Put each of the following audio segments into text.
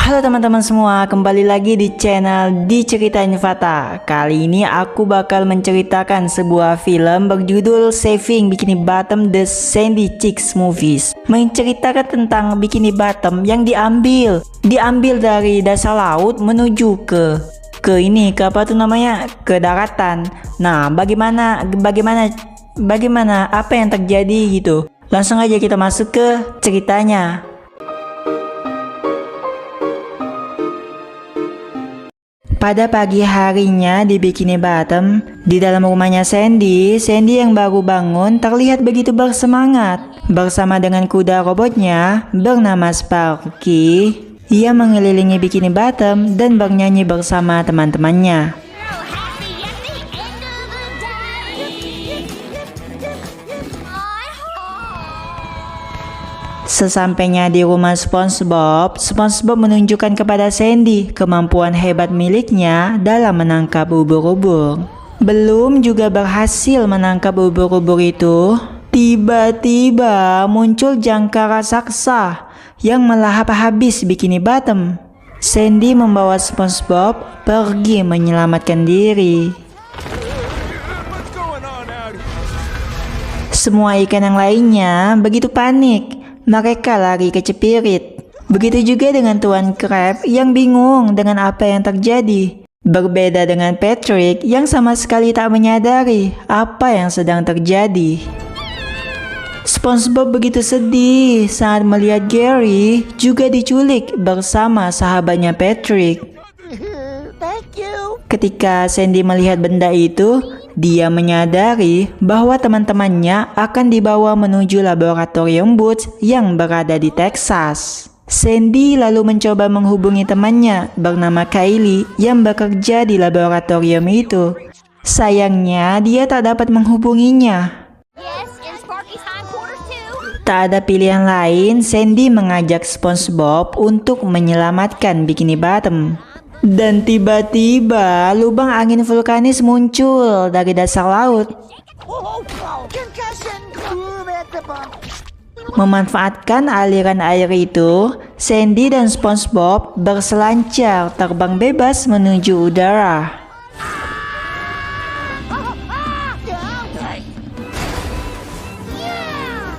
Halo teman-teman semua, kembali lagi di channel Diceritain Fata. Kali ini aku bakal menceritakan sebuah film berjudul Saving Bikini Bottom The Sandy Chicks Movies. Menceritakan tentang Bikini Bottom yang diambil dari dasar laut menuju ke apa tuh namanya, ke daratan. Nah, bagaimana apa yang terjadi gitu. Langsung aja kita masuk ke ceritanya. Pada pagi harinya di Bikini Bottom, di dalam rumahnya Sandy yang baru bangun terlihat begitu bersemangat. Bersama dengan kuda robotnya bernama Sparky, ia mengelilingi Bikini Bottom dan bernyanyi bersama teman-temannya. Sesampainya di rumah SpongeBob menunjukkan kepada Sandy kemampuan hebat miliknya dalam menangkap ubur-ubur. Belum juga berhasil menangkap ubur-ubur itu, tiba-tiba muncul jangkar raksasa yang melahap habis Bikini Bottom. Sandy membawa SpongeBob pergi menyelamatkan diri. Semua ikan yang lainnya begitu panik. Mereka lari ke cepirit. Begitu juga dengan Tuan Crab yang bingung dengan apa yang terjadi. Berbeda dengan Patrick yang sama sekali tak menyadari apa yang sedang terjadi. SpongeBob begitu sedih saat melihat Gary juga diculik bersama sahabatnya Patrick. Ketika Sandy melihat benda itu, dia menyadari bahwa teman-temannya akan dibawa menuju laboratorium Boots yang berada di Texas. Sandy lalu mencoba menghubungi temannya bernama Kylie yang bekerja di laboratorium itu. Sayangnya dia tak dapat menghubunginya. Tak ada pilihan lain, Sandy mengajak SpongeBob untuk menyelamatkan Bikini Bottom. Dan tiba-tiba lubang angin vulkanis muncul dari dasar laut. Memanfaatkan aliran air itu, Sandy dan SpongeBob berselancar terbang bebas menuju udara.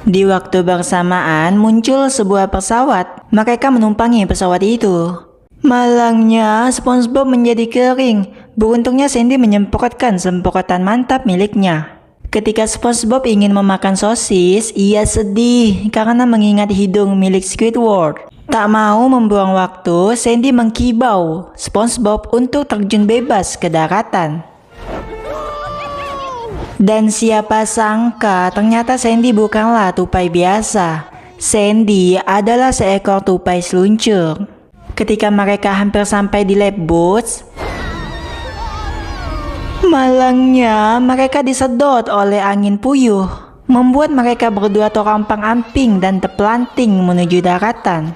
Di waktu bersamaan muncul sebuah pesawat. Mereka menumpangi pesawat itu. Malangnya, SpongeBob menjadi kering. Beruntungnya Sandy menyemprotkan semprotan mantap miliknya. Ketika SpongeBob ingin memakan sosis, ia sedih karena mengingat hidung milik Squidward. Tak mau membuang waktu, Sandy mengkibau SpongeBob untuk terjun bebas ke daratan. Dan siapa sangka ternyata Sandy bukanlah tupai biasa. Sandy adalah seekor tupai seluncur. Ketika mereka hampir sampai di lab Boots, malangnya mereka disedot oleh angin puyuh, membuat mereka berdua terompang-ambing dan terpelanting menuju daratan.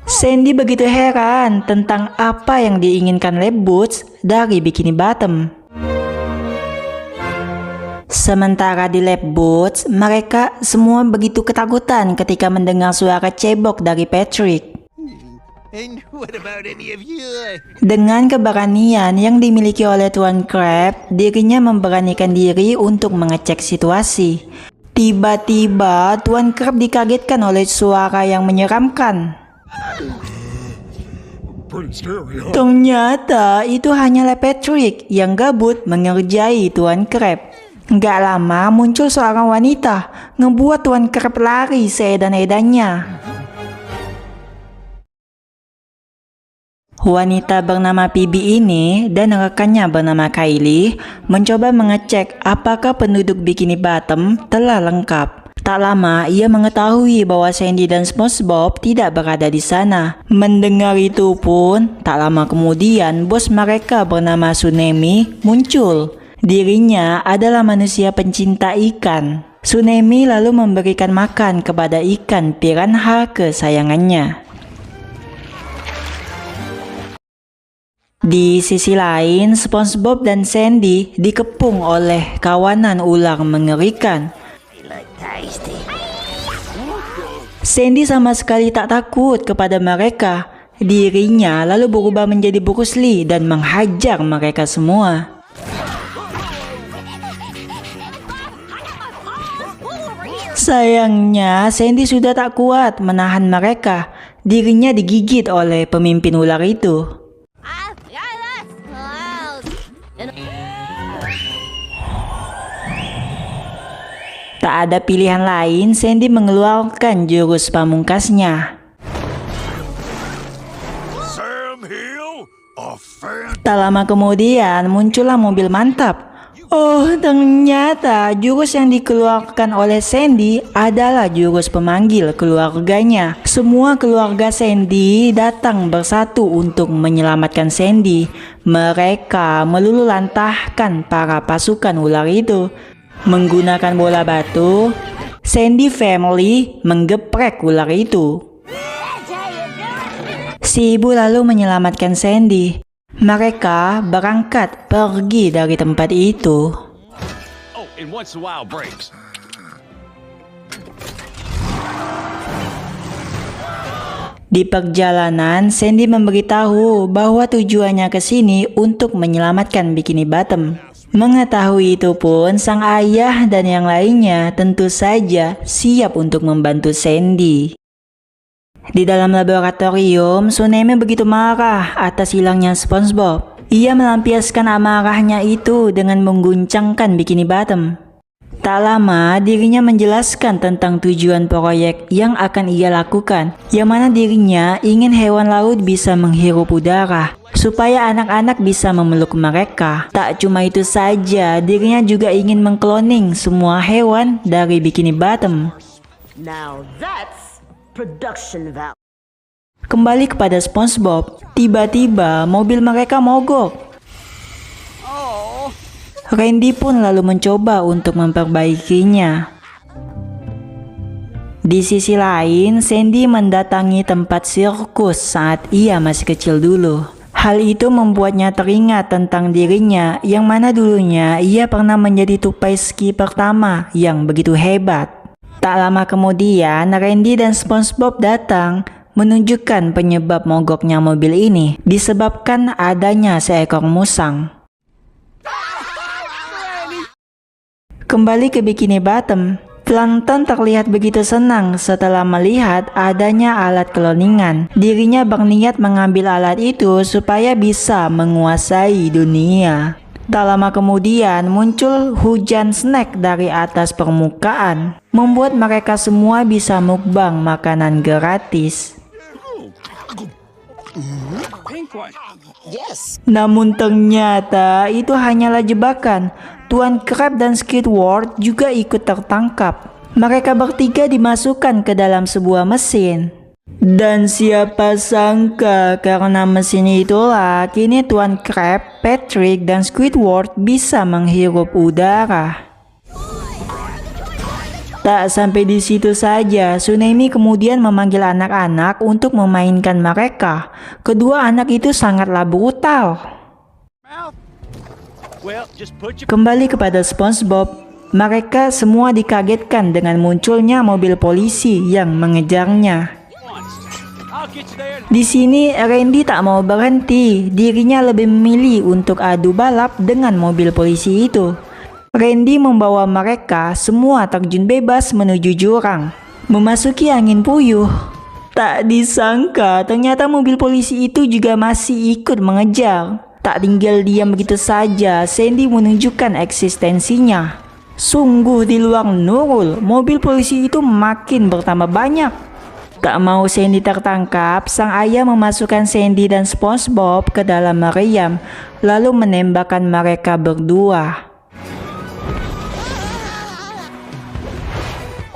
Sandy begitu heran tentang apa yang diinginkan lab Boots dari Bikini Bottom. Sementara di lab Boots, mereka semua begitu ketakutan ketika mendengar suara cebok dari Patrick. Dengan keberanian yang dimiliki oleh Tuan Crab, dirinya memberanikan diri untuk mengecek situasi. Tiba-tiba Tuan Crab dikagetkan oleh suara yang menyeramkan. Ternyata itu hanyalah Patrick yang gabut mengerjai Tuan Crab. Gak lama muncul seorang wanita, ngebuat Tuan Crab lari seedan-edannya. Wanita bernama Phoebe ini dan rekannya bernama Kylie mencoba mengecek apakah penduduk Bikini Bottom telah lengkap. Tak lama ia mengetahui bahwa Sandy dan SpongeBob tidak berada di sana. Mendengar itu pun, tak lama kemudian bos mereka bernama Tsunemi muncul. Dirinya adalah manusia pencinta ikan. Tsunemi lalu memberikan makan kepada ikan piranha kesayangannya. Di sisi lain, SpongeBob dan Sandy dikepung oleh kawanan ular mengerikan. Sandy sama sekali tak takut kepada mereka. Dirinya lalu berubah menjadi Bruce Lee dan menghajar mereka semua. Sayangnya, Sandy sudah tak kuat menahan mereka. Dirinya digigit oleh pemimpin ular itu. Tak ada pilihan lain, Sandy mengeluarkan jurus pamungkasnya. Tak lama kemudian muncullah mobil mantap. Oh, ternyata jurus yang dikeluarkan oleh Sandy adalah jurus pemanggil keluarganya. Semua keluarga Sandy datang bersatu untuk menyelamatkan Sandy. Mereka meluluhlantahkan para pasukan ular itu. Menggunakan bola batu, Sandy family menggeprek ular itu. Si ibu lalu menyelamatkan Sandy. Mereka berangkat pergi dari tempat itu. Di perjalanan, Sandy memberitahu bahwa tujuannya ke sini untuk menyelamatkan Bikini Bottom. Mengetahui itu pun, sang ayah dan yang lainnya tentu saja siap untuk membantu Sandy. Di dalam laboratorium, Tsunemi begitu marah atas hilangnya SpongeBob. Ia melampiaskan amarahnya itu dengan mengguncangkan Bikini Bottom. Tak lama, dirinya menjelaskan tentang tujuan proyek yang akan ia lakukan, yang mana dirinya ingin hewan laut bisa menghirup udara, supaya anak-anak bisa memeluk mereka. Tak cuma itu saja, dirinya juga ingin mengkloning semua hewan dari Bikini Bottom. Now that's production value. Kembali kepada SpongeBob, tiba-tiba mobil mereka mogok. Randy pun lalu mencoba untuk memperbaikinya. Di sisi lain, Sandy mendatangi tempat sirkus saat ia masih kecil dulu. Hal itu membuatnya teringat tentang dirinya yang mana dulunya ia pernah menjadi tupai ski pertama yang begitu hebat. Tak lama kemudian, Randy dan SpongeBob datang menunjukkan penyebab mogoknya mobil ini disebabkan adanya seekor musang. Kembali ke Bikini Bottom, Plankton terlihat begitu senang setelah melihat adanya alat kloningan. Dirinya berniat mengambil alat itu supaya bisa menguasai dunia. Tak lama kemudian muncul hujan snack dari atas permukaan, membuat mereka semua bisa mukbang makanan gratis. Namun ternyata itu hanyalah jebakan. Tuan Crab dan Squidward juga ikut tertangkap. Mereka bertiga dimasukkan ke dalam sebuah mesin. Dan siapa sangka karena mesin itulah kini Tuan Crab, Patrick, dan Squidward bisa menghirup udara. Tak sampai di situ saja, Tsunemi kemudian memanggil anak-anak untuk memainkan mereka. Kedua anak itu sangatlah brutal. Kembali kepada SpongeBob, mereka semua dikagetkan dengan munculnya mobil polisi yang mengejarnya. Di sini Randy tak mau berhenti, dirinya lebih memilih untuk adu balap dengan mobil polisi itu. Randy membawa mereka semua terjun bebas menuju jurang, memasuki angin puyuh. Tak disangka ternyata mobil polisi itu juga masih ikut mengejar. Tak tinggal diam begitu saja, Sandy menunjukkan eksistensinya. Sungguh di luar nurul, mobil polisi itu makin bertambah banyak. Tak mau Sandy tertangkap, sang ayah memasukkan Sandy dan SpongeBob ke dalam meriam, lalu menembakkan mereka berdua.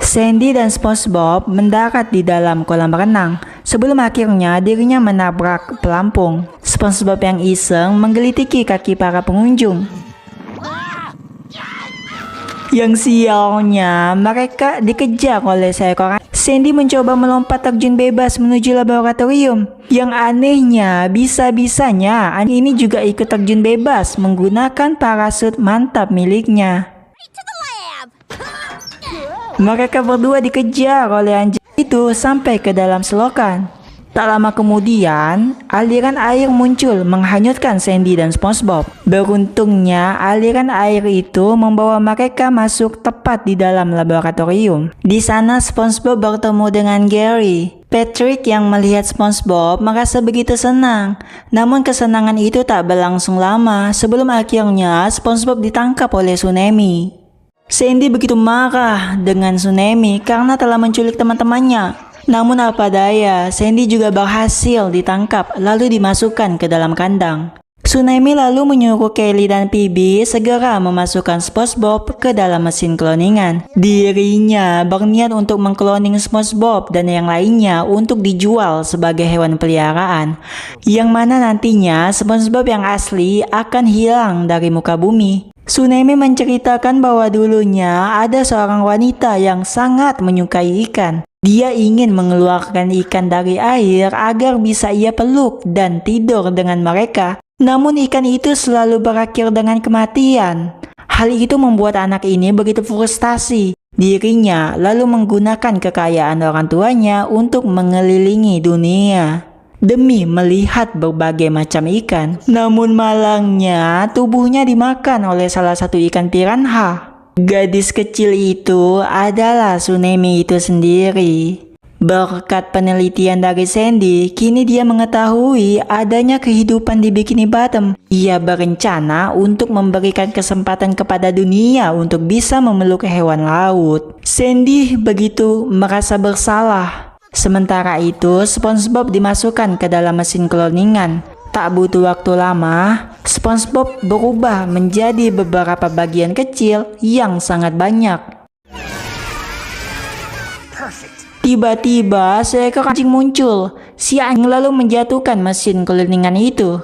Sandy dan SpongeBob mendarat di dalam kolam renang. Sebelum akhirnya dirinya menabrak pelampung. SpongeBob yang iseng menggelitiki kaki para pengunjung. Yang sialnya, mereka dikejar oleh seekor anjing. Sandy mencoba melompat terjun bebas menuju laboratorium. Yang anehnya, bisa-bisanya anjing ini juga ikut terjun bebas menggunakan parasut mantap miliknya. Mereka berdua dikejar oleh anjing itu sampai ke dalam selokan. Tak lama kemudian, aliran air muncul menghanyutkan Sandy dan SpongeBob. Beruntungnya, aliran air itu membawa mereka masuk tepat di dalam laboratorium. Di sana, SpongeBob bertemu dengan Gary. Patrick yang melihat SpongeBob merasa begitu senang. Namun kesenangan itu tak berlangsung lama sebelum akhirnya SpongeBob ditangkap oleh Tsunami. Sandy begitu marah dengan Tsunami karena telah menculik teman-temannya. Namun apa daya, Sandy juga berhasil ditangkap lalu dimasukkan ke dalam kandang. Tsunami lalu menyuruh Kelly dan Phoebe segera memasukkan SpongeBob ke dalam mesin cloningan. Dirinya berniat untuk mengkloning SpongeBob dan yang lainnya untuk dijual sebagai hewan peliharaan, yang mana nantinya SpongeBob yang asli akan hilang dari muka bumi. Tsunami menceritakan bahwa dulunya ada seorang wanita yang sangat menyukai ikan. Dia ingin mengeluarkan ikan dari air agar bisa ia peluk dan tidur dengan mereka. Namun ikan itu selalu berakhir dengan kematian. Hal itu membuat anak ini begitu frustasi. Dirinya lalu menggunakan kekayaan orang tuanya untuk mengelilingi dunia demi melihat berbagai macam ikan. Namun malangnya tubuhnya dimakan oleh salah satu ikan piranha. Gadis kecil itu adalah Tsunami itu sendiri. Berkat penelitian dari Sandy, kini dia mengetahui adanya kehidupan di Bikini Bottom. Ia berencana untuk memberikan kesempatan kepada dunia untuk bisa memeluk hewan laut. Sandy begitu merasa bersalah. Sementara itu, SpongeBob dimasukkan ke dalam mesin cloningan. Tak butuh waktu lama, SpongeBob berubah menjadi beberapa bagian kecil yang sangat banyak. Tiba-tiba seekor anjing muncul. Si anjing lalu menjatuhkan mesin cloningan itu.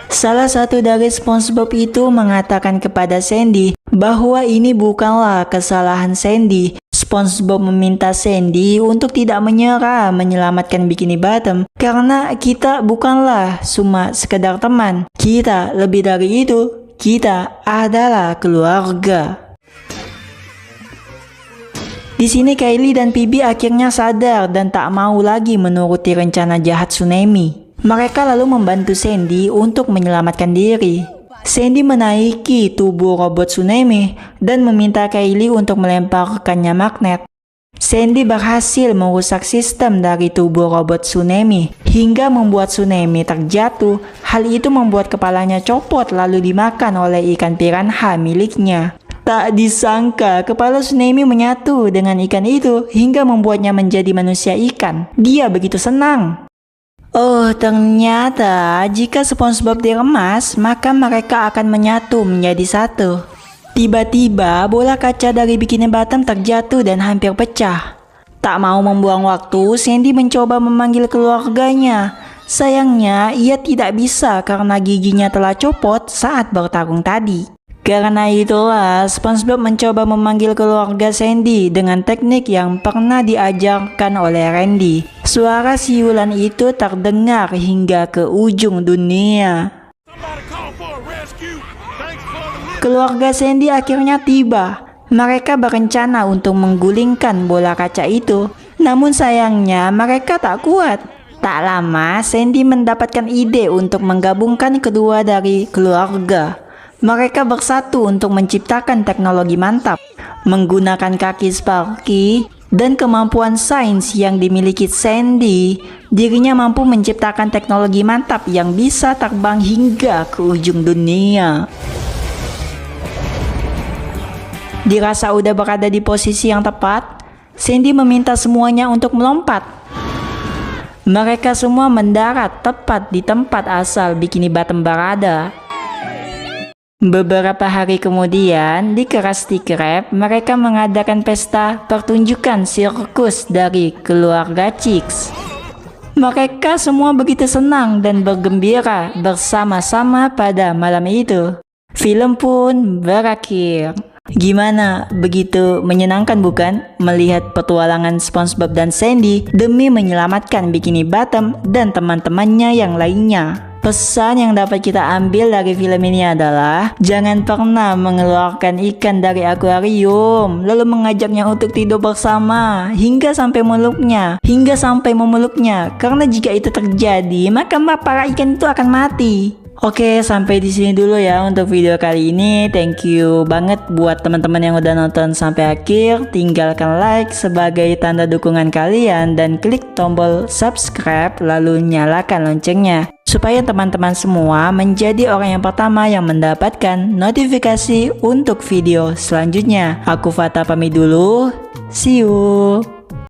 Salah satu dari SpongeBob itu mengatakan kepada Sandy bahwa ini bukanlah kesalahan Sandy. SpongeBob meminta Sandy untuk tidak menyerah menyelamatkan Bikini Bottom karena kita bukanlah cuma sekedar teman. Kita lebih dari itu. Kita adalah keluarga. Di sini Kylie dan Phoebe akhirnya sadar dan tak mau lagi menuruti rencana jahat Tsunami. Mereka lalu membantu Sandy untuk menyelamatkan diri. Sandy menaiki tubuh robot Tsunami dan meminta Kylie untuk melemparkannya magnet. Sandy berhasil merusak sistem dari tubuh robot Tsunami hingga membuat Tsunami terjatuh. Hal itu membuat kepalanya copot lalu dimakan oleh ikan piranha miliknya. Tak disangka kepala Tsunami menyatu dengan ikan itu hingga membuatnya menjadi manusia ikan. Dia begitu senang. Oh, ternyata jika SpongeBob diremas, maka mereka akan menyatu menjadi satu. Tiba-tiba bola kaca dari Bikini Bottom terjatuh dan hampir pecah. Tak mau membuang waktu, Sandy mencoba memanggil keluarganya. Sayangnya, ia tidak bisa karena giginya telah copot saat bertarung tadi. Karena itulah SpongeBob mencoba memanggil keluarga Sandy dengan teknik yang pernah diajarkan oleh Randy. Suara siulan itu terdengar hingga ke ujung dunia. Keluarga Sandy akhirnya tiba. Mereka berencana untuk menggulingkan bola kaca itu. Namun sayangnya mereka tak kuat. Tak lama Sandy mendapatkan ide untuk menggabungkan kedua dari keluarga. Mereka bersatu untuk menciptakan teknologi mantap. Menggunakan kaki Sparky dan kemampuan sains yang dimiliki Sandy, dirinya mampu menciptakan teknologi mantap yang bisa terbang hingga ke ujung dunia. Dirasa udah berada di posisi yang tepat, Sandy meminta semuanya untuk melompat. Mereka semua mendarat tepat di tempat asal Bikini Bottom berada. Beberapa hari kemudian, di Krusty Krab, mereka mengadakan pesta pertunjukan sirkus dari keluarga Chicks. Mereka semua begitu senang dan bergembira bersama-sama pada malam itu. Film pun berakhir. Gimana? Begitu menyenangkan bukan? Melihat petualangan SpongeBob dan Sandy demi menyelamatkan Bikini Bottom dan teman-temannya yang lainnya. Pesan yang dapat kita ambil dari film ini adalah jangan pernah mengeluarkan ikan dari akuarium lalu mengajaknya untuk tidur bersama hingga sampai memeluknya karena jika itu terjadi maka para ikan itu akan mati. Oke, sampai di sini dulu ya untuk video kali ini. Thank you banget buat teman-teman yang udah nonton sampai akhir. Tinggalkan like sebagai tanda dukungan kalian dan klik tombol subscribe lalu nyalakan loncengnya supaya teman-teman semua menjadi orang yang pertama yang mendapatkan notifikasi untuk video selanjutnya. Aku Fata pamit dulu. See you.